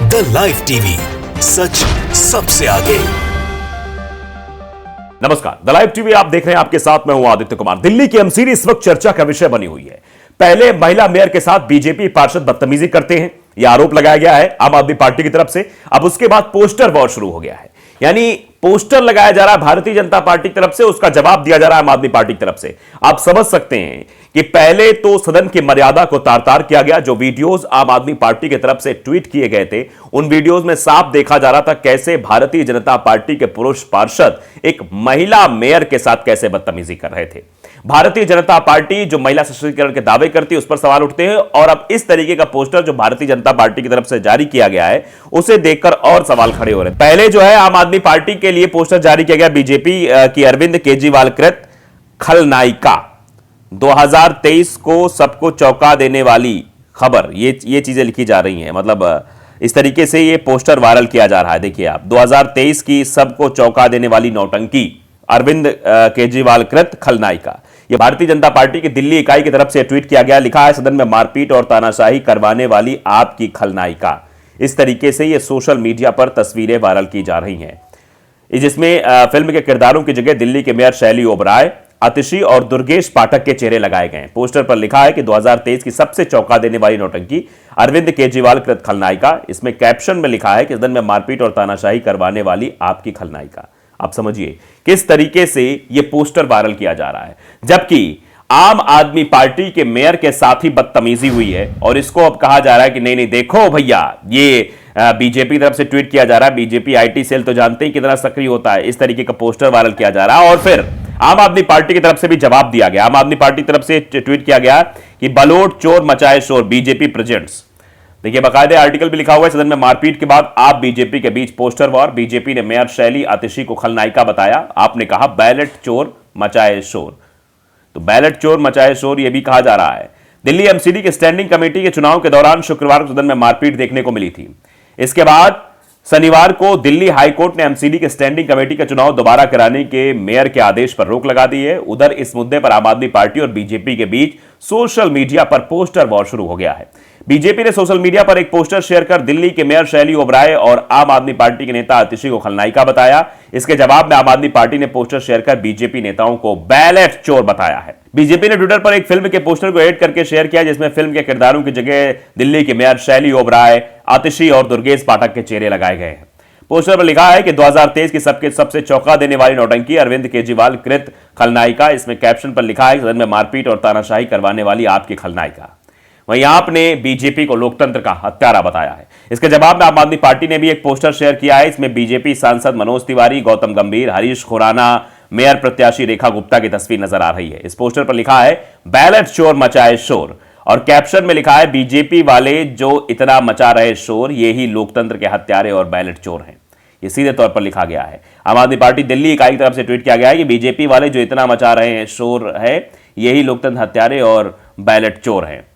The live TV, सच सबसे आगे। नमस्कार, द लाइव टीवी आप देख रहे हैं, आपके साथ मैं हूं आदित्य कुमार। दिल्ली की एमसीडी इस वक्त चर्चा का विषय बनी हुई है। पहले महिला मेयर के साथ बीजेपी पार्षद बदतमीजी करते हैं, यह आरोप लगाया गया है आम आदमी पार्टी की तरफ से। अब उसके बाद पोस्टर वॉर शुरू हो गया है, यानी पोस्टर लगाया जा रहा है भारतीय जनता पार्टी की तरफ से, उसका जवाब दिया जा रहा है आम आदमी पार्टी की तरफ से। आप समझ सकते हैं कि पहले तो सदन की मर्यादा को तार तार किया गया। जो वीडियोस आम आदमी पार्टी की तरफ से ट्वीट किए गए थे, उन वीडियोस में साफ देखा जा रहा था कैसे भारतीय जनता पार्टी के पुरुष पार्षद एक महिला मेयर के साथ कैसे बदतमीजी कर रहे थे। भारतीय जनता पार्टी जो महिला सशक्तिकरण के दावे करती है, उस पर सवाल उठते हैं। और अब इस तरीके का पोस्टर जो भारतीय जनता पार्टी की तरफ से जारी किया गया है, उसे देखकर और सवाल खड़े हो रहे हैं। पहले जो है आम आदमी पार्टी के लिए पोस्टर जारी किया गया बीजेपी की अरविंद केजरीवाल कृत खलनायिका, 2023 को सबको चौंका देने वाली खबर, ये चीजें लिखी जा रही हैं। मतलब इस तरीके से ये पोस्टर वायरल किया जा रहा है। देखिए आप, 2023 की सबको चौंका देने वाली नौटंकी, अरविंद केजरीवाल कृत खलनायिका। यह भारतीय जनता पार्टी की दिल्ली इकाई की तरफ से ट्वीट किया गया। लिखा है, सदन में मारपीट और तानाशाही करवाने वाली आपकी खलनायिका। इस तरीके से ये सोशल मीडिया पर तस्वीरें वायरल की जा रही हैं, जिसमें फिल्म के किरदारों की जगह दिल्ली के मेयर शैली ओबराय, आतिशी और दुर्गेश पाठक के चेहरे लगाए गए हैं। पोस्टर पर लिखा है कि 2023 की सबसे चौंका देने वाली नौटंकी, अरविंद केजरीवाल कृत खलनायिका। इसमें कैप्शन में लिखा है कि सदन में मारपीट और तानाशाही करवाने वाली आपकी खलनायिका। आप समझिए किस तरीके से यह पोस्टर वायरल किया जा रहा है, जबकि आम आदमी पार्टी के मेयर के साथ ही बदतमीजी हुई है। और इसको अब कहा जा रहा है कि नहीं देखो भैया, ये बीजेपी की तरफ से ट्वीट किया जा रहा है। बीजेपी आईटी सेल तो जानते ही कितना सक्रिय होता है। इस तरीके का पोस्टर वायरल किया जा रहा है और फिर आम आदमी पार्टी की तरफ से भी जवाब दिया गया। आम आदमी पार्टी की तरफ से ट्वीट किया गया कि बलोट चोर मचाए शोर, बीजेपी प्रेजेंट्स। देखिए बाकायदे आर्टिकल भी लिखा हुआ है, सदन में मारपीट के बाद आप बीजेपी के बीच पोस्टर वॉर। बीजेपी ने मेयर शैली आतिशी को खलनायिका बताया। आपने कहा बैलेट चोर मचाए शोर, तो बैलेट चोर मचाए शोर यह भी कहा जा रहा है। दिल्ली एमसीडी के स्टैंडिंग कमेटी के चुनाव के दौरान शुक्रवार को सदन में मारपीट देखने को मिली थी। इसके बाद शनिवार को दिल्ली हाईकोर्ट ने एमसीडी के स्टैंडिंग कमेटी का चुनाव दोबारा कराने के मेयर के आदेश पर रोक लगा दी है। उधर इस मुद्दे पर आम आदमी पार्टी और बीजेपी के बीच सोशल मीडिया पर पोस्टर वॉर शुरू हो गया है। बीजेपी ने सोशल मीडिया पर एक पोस्टर शेयर कर दिल्ली के मेयर शैली ओबराय और आम आदमी पार्टी के नेता आतिशी को खलनायिका बताया। इसके जवाब में आम आदमी पार्टी ने पोस्टर शेयर कर बीजेपी नेताओं को बैलेट चोर बताया है। बीजेपी ने ट्विटर पर एक फिल्म के पोस्टर को एडिट करके शेयर किया, जिसमें फिल्म के किरदारों की जगह दिल्ली के मेयर शैली ओबराय, आतिशी और दुर्गेश पाठक के चेहरे लगाए गए हैं। पोस्टर पर लिखा है कि 2023 की सबसे चौंका देने वाली नौटंकी, अरविंद केजरीवाल कृत खलनायिका। इसमें कैप्शन पर लिखा है, सदन में मारपीट और तानाशाही करवाने वाली आपकी खलनायिका। वहीं आपने बीजेपी को लोकतंत्र का हत्यारा बताया है। इसके जवाब में आम आदमी पार्टी ने भी एक पोस्टर शेयर किया है। इसमें बीजेपी सांसद मनोज तिवारी, गौतम गंभीर, हरीश खुराना, मेयर प्रत्याशी रेखा गुप्ता की तस्वीर नजर आ रही है। इस पोस्टर पर लिखा है बैलेट चोर मचाए शोर और कैप्शन में लिखा है, बीजेपी वाले जो इतना मचा रहे शोर, ये ही लोकतंत्र के हत्यारे और बैलेट चोर हैं। ये सीधे तौर पर लिखा गया है। आम आदमी पार्टी दिल्ली इकाई की तरफ से ट्वीट किया गया है कि बीजेपी वाले जो इतना मचा रहे हैं शोर है, यही लोकतंत्र हत्यारे और बैलेट चोर हैं।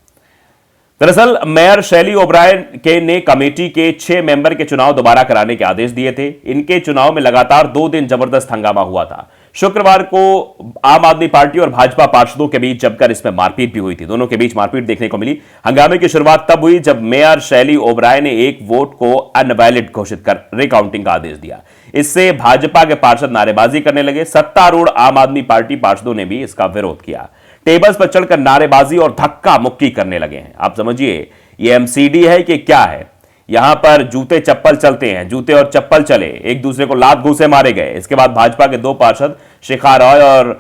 दरअसल मेयर शैली ओबराय के ने कमेटी के 6 मेंबर के चुनाव दोबारा कराने के आदेश दिए थे। इनके चुनाव में लगातार 2 दिन जबरदस्त हंगामा हुआ था। शुक्रवार को आम आदमी पार्टी और भाजपा पार्षदों के बीच जमकर इसमें मारपीट भी हुई थी। दोनों के बीच मारपीट देखने को मिली। हंगामे की शुरुआत तब हुई जब मेयर शैली ओबराय ने एक वोट को अनवैलिड घोषित कर रिकाउंटिंग का आदेश दिया। इससे भाजपा के पार्षद नारेबाजी करने लगे। सत्तारूढ़ आम आदमी पार्टी पार्षदों ने भी इसका विरोध किया। टेबल्स पर चढ़कर नारेबाजी और धक्का मुक्की करने लगे हैं। आप समझिए ये एमसीडी है कि क्या है। यहां पर जूते चप्पल चलते हैं, जूते और चप्पल चले, एक दूसरे को लात घूंसे मारे गए। इसके बाद भाजपा के 2 पार्षद शिखा रॉय और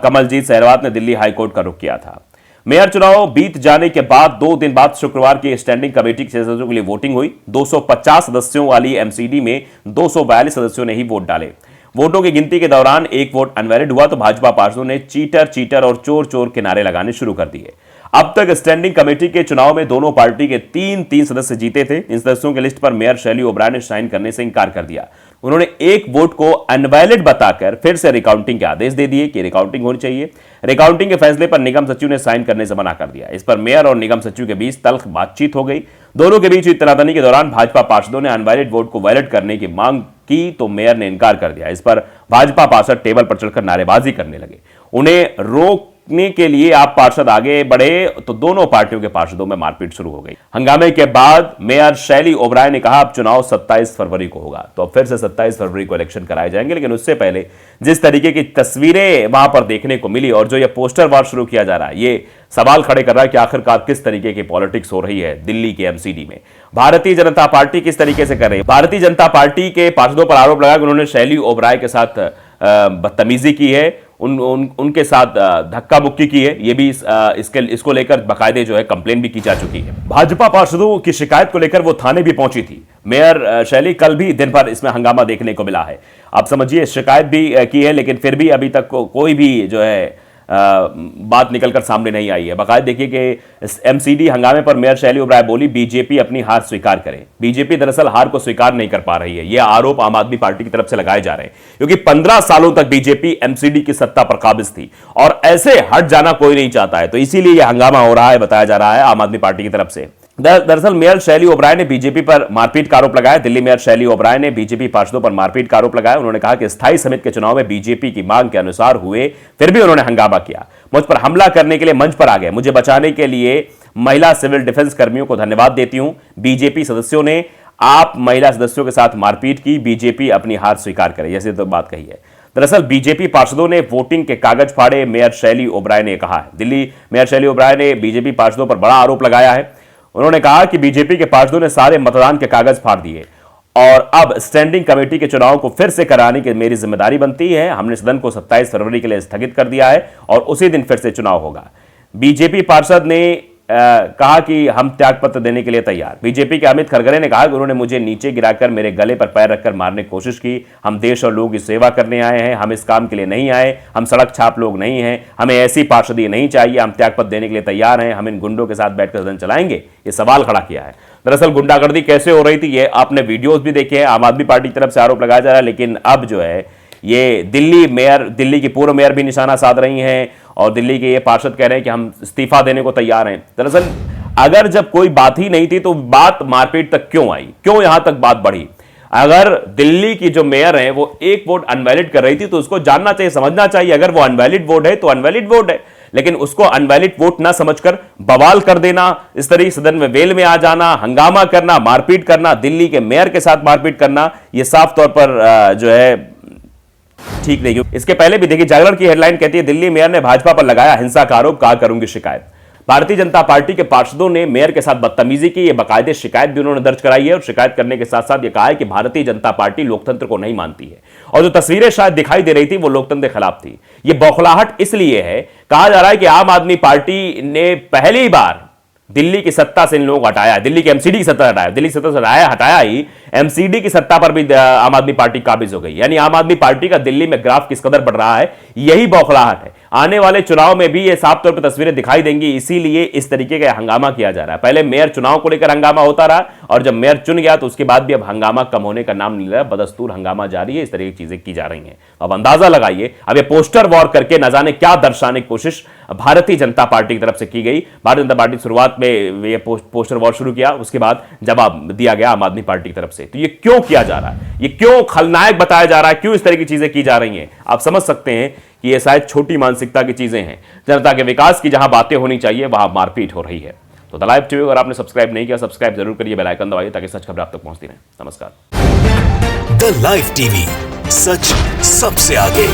कमलजीत सहरवात ने दिल्ली हाईकोर्ट का रुख किया था। मेयर चुनाव बीत जाने के बाद 2 दिन बाद शुक्रवार की स्टैंडिंग कमेटी के सदस्यों के लिए वोटिंग हुई। 250 सदस्यों वाली एमसीडी में 242 सदस्यों ने ही वोट डाले। वोटों की गिनती के दौरान एक वोट अनवैलिड हुआ तो भाजपा पार्षदों ने चीटर चीटर और चोर चोर के नारे लगाने शुरू कर दिए। अब तक स्टैंडिंग कमेटी के चुनाव में दोनों पार्टी के 3 सदस्य जीते थे। इन सदस्यों की लिस्ट पर मेयर शैली ओबराय ने साइन करने से इंकार कर दिया। उन्होंने एक वोट को अनवैलिड बताकर फिर से रिकाउंटिंग के आदेश दे दिए कि रिकाउंटिंग होनी चाहिए। रिकाउंटिंग के फैसले पर निगम सचिव ने साइन करने से मना कर दिया। इस पर मेयर और निगम सचिव के बीच तल्ख बातचीत हो गई। दोनों के बीच हुई तनातनी के दौरान भाजपा पार्षदों ने अनवैलिड वोट को वैलिड करने की मांग की तो मेयर ने इनकार कर दिया। इस पर भाजपा पार्षद टेबल पर चढ़कर नारेबाजी करने लगे। उन्हें रोक रोकने के लिए आप पार्षद आगे बढ़े तो दोनों पार्टियों के पार्षदों में मारपीट शुरू हो गई। हंगामे के बाद मेयर शैली ओबराय ने कहा अब चुनाव 27 फरवरी को होगा, तो अब फिर से 27 फरवरी को इलेक्शन कराए जाएंगे। लेकिन उससे पहले जिस तरीके की तस्वीरें वहां पर देखने को मिली और जो ये पोस्टर वार शुरू किया जा रहा है, ये सवाल खड़े कर रहा है कि आखिरकार किस तरीके की पॉलिटिक्स हो रही है दिल्ली के एमसीडी में। भारतीय जनता पार्टी किस तरीके से कर रही है। भारतीय जनता पार्टी के पार्षदों पर आरोप लगा कि उन्होंने शैली ओबराय के साथ बदतमीजी की है, उनके साथ धक्का मुक्की की है। ये भी इसको लेकर बाकायदे जो है कंप्लेन भी की जा चुकी है। भाजपा पार्षदों की शिकायत को लेकर वो थाने भी पहुंची थी। मेयर शैली कल भी दिन भर इसमें हंगामा देखने को मिला है। आप समझिए शिकायत भी की है, लेकिन फिर भी अभी तक कोई भी जो है बात निकलकर सामने नहीं आई है। बाकायदा देखिए कि एमसीडी हंगामे पर मेयर शैली ओबराय बोली बीजेपी अपनी हार स्वीकार करे। बीजेपी दरअसल हार को स्वीकार नहीं कर पा रही है। यह आरोप आम आदमी पार्टी की तरफ से लगाए जा रहे हैं, क्योंकि 15 सालों तक बीजेपी एमसीडी की सत्ता पर काबिज थी और ऐसे हट जाना कोई नहीं चाहता है। तो इसीलिए यह हंगामा हो रहा है, बताया जा रहा है आम आदमी पार्टी की तरफ से। दरअसल मेयर शैली ओबराय ने बीजेपी पर मारपीट का आरोप लगाया। दिल्ली मेयर शैली ओबराय ने बीजेपी पार्षदों पर मारपीट का आरोप लगाया। उन्होंने कहा कि स्थायी समिति के चुनाव में बीजेपी की मांग के अनुसार हुए, फिर भी उन्होंने हंगामा किया। मुझ पर हमला करने के लिए मंच पर आ गए। मुझे बचाने के लिए महिला सिविल डिफेंस कर्मियों को धन्यवाद देती हूं। बीजेपी सदस्यों ने आप महिला सदस्यों के साथ मारपीट की, बीजेपी अपनी हार स्वीकार करे, जैसे तो बात कही है। दरअसल बीजेपी पार्षदों ने वोटिंग के कागज फाड़े, मेयर शैली ओबराय ने कहा है। दिल्ली मेयर शैली ओबराय ने बीजेपी पार्षदों पर बड़ा आरोप लगाया है। उन्होंने कहा कि बीजेपी के पार्षदों ने सारे मतदान के कागज फाड़ दिए और अब स्टैंडिंग कमेटी के चुनाव को फिर से कराने की मेरी जिम्मेदारी बनती है। हमने सदन को 27 फरवरी के लिए स्थगित कर दिया है और उसी दिन फिर से चुनाव होगा। बीजेपी पार्षद ने कहा कि हम त्यागपत्र देने के लिए तैयार। बीजेपी के अमित खरगरे ने कहा कि उन्होंने मुझे नीचे गिराकर मेरे गले पर पैर रखकर मारने की कोशिश की। हम देश और लोगों की सेवा करने आए हैं, हम इस काम के लिए नहीं आए, हम सड़क छाप लोग नहीं हैं, हमें ऐसी पार्षदी नहीं चाहिए, हम त्यागपत्र देने के लिए तैयार हैं, हम इन गुंडों के साथ बैठकर सदन चलाएंगे। ये सवाल खड़ा किया है। दरअसल गुंडागर्दी कैसे हो रही थी ये आपने वीडियोज भी देखे हैं। आम आदमी पार्टी की तरफ से आरोप लगाया जा रहा है, लेकिन अब जो है ये दिल्ली की पूर्व मेयर भी निशाना साध रही हैं और दिल्ली के ये पार्षद कह रहे हैं कि हम इस्तीफा देने को तैयार हैं। दरअसल अगर जब कोई बात ही नहीं थी तो बात मारपीट तक क्यों आई, क्यों यहां तक बात बढ़ी? अगर दिल्ली की जो मेयर है वो एक वोट अनवैलिड कर रही थी तो उसको जानना चाहिए, समझना चाहिए। अगर वो अनवैलिड वोट है तो अनवैलिड वोट है, लेकिन उसको अनवैलिड वोट ना समझकर बवाल कर देना, इस तरीके सदन में वेल में आ जाना, हंगामा करना, मारपीट करना, दिल्ली के मेयर के साथ मारपीट करना, यह साफ तौर पर जो है ठीक नहीं। इसके पहले भी देखिए जागरण की हेडलाइन कहती है दिल्ली मेयर ने भाजपा पर लगाया हिंसा का आरोप, कहा करूंगी शिकायत। भारतीय जनता पार्टी के पार्षदों ने मेयर के साथ बदतमीजी की, ये बाकायदे शिकायत भी उन्होंने दर्ज कराई है और शिकायत करने के साथ साथ ये कहा है कि भारतीय जनता पार्टी लोकतंत्र को नहीं मानती है और जो तस्वीरें शायद दिखाई दे रही थी वो लोकतंत्र के खिलाफ थी। ये बौखलाहट इसलिए है, कहा जा रहा है कि आम आदमी पार्टी ने पहली बार दिल्ली की सत्ता से इन लोगों को हटाया, दिल्ली की एमसीडी की सत्ता हटाया, दिल्ली की सत्ता से हटाया ही एमसीडी की सत्ता पर भी आम आदमी पार्टी काबिज हो गई। यानी आम आदमी पार्टी का दिल्ली में ग्राफ किस कदर बढ़ रहा है, यही बौखलाहट है। आने वाले चुनाव में भी ये साफ तौर पर तस्वीरें दिखाई देंगी, इसीलिए इस तरीके का हंगामा किया जा रहा है। पहले मेयर चुनाव को लेकर हंगामा होता रहा और जब मेयर चुन गया तो उसके बाद भी अब हंगामा कम होने का नाम नहीं ले रहा, बदस्तूर हंगामा जारी है। इस तरीके की चीजें की जा रही हैं। अब अंदाजा लगाइए, अब ये पोस्टर वॉर करके न जाने क्या दर्शाने की कोशिश भारतीय जनता पार्टी की तरफ से की गई। भारतीय जनता पार्टी शुरुआत में ये पोस्टर वॉर शुरू किया, उसके बाद जवाब दिया गया आम आदमी पार्टी की तरफ से। तो ये क्यों किया जा रहा है, ये क्यों खलनायक बताया जा रहा है, क्यों इस तरह की चीजें की जा रही हैं? आप समझ सकते हैं कि ये शायद छोटी मानसिकता की चीजें हैं। जनता के विकास की जहां बातें होनी चाहिए वहां मारपीट हो रही है। तो द लाइव टीवी अगर आपने सब्सक्राइब नहीं किया, सब्सक्राइब जरूर करिए, बेल आइकन दबाइए ताकि सच खबरें आप तक पहुंचती रहें। नमस्कार। द लाइव टीवी, सच सबसे आगे।